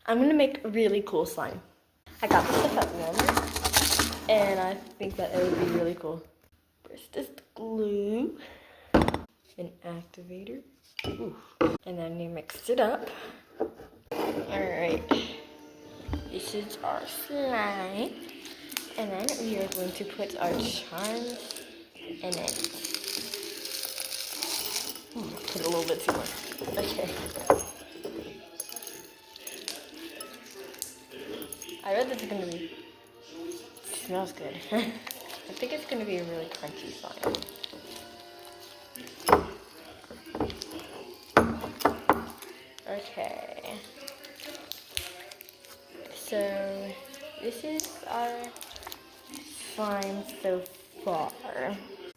I'm gonna make a really cool slime. I got this stuff at Walmart, and I think that it would be really cool. First is the glue, an activator, ooh. And then you mix it up. Alright, this is our slime, and then we are going to put our charms in it. Put a little bit too much. Okay. I bet this is gonna be, smells good. I think it's gonna be a really crunchy slime. Okay. So this is our slime so far.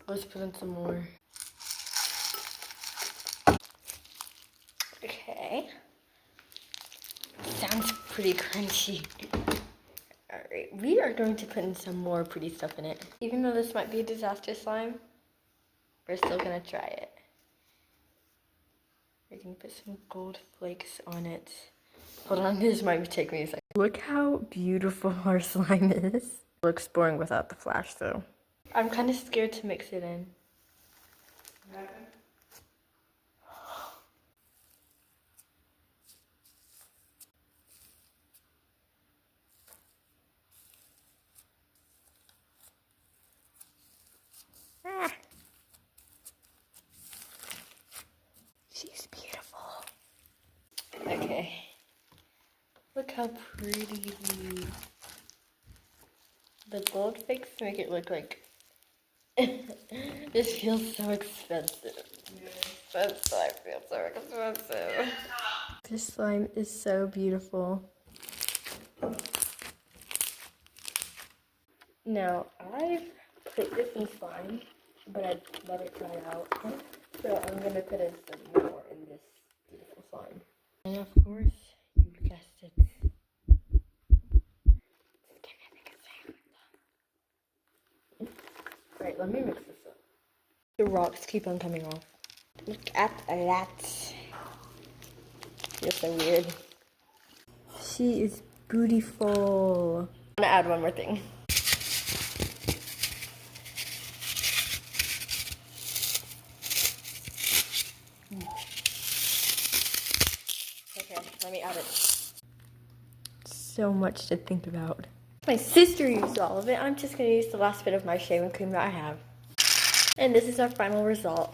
Let's put in some more. Okay. Sounds pretty crunchy. Alright, we are going to put in some more pretty stuff in it. Even though this might be a disaster slime, we're still gonna try it. We're gonna put some gold flakes on it. Hold on, this might take me a second. Look how beautiful our slime is. Looks boring without the flash though. I'm kind of scared to mix it in. She's beautiful. Okay. Look how pretty the gold flakes make it look like. This feels so expensive. This slime feels so expensive. This slime is so beautiful. Now, I've put this in slime, but I let it dry out. So I'm going to put in some more in this beautiful slime. And of course, you guessed it. Alright, let me mix this up. The rocks keep on coming off. Look at that. You're so weird. She is beautiful. I'm gonna add one more thing. Okay, let me add it. So much to think about. My sister used all of it. I'm just gonna use the last bit of my shaving cream that I have. And this is our final result.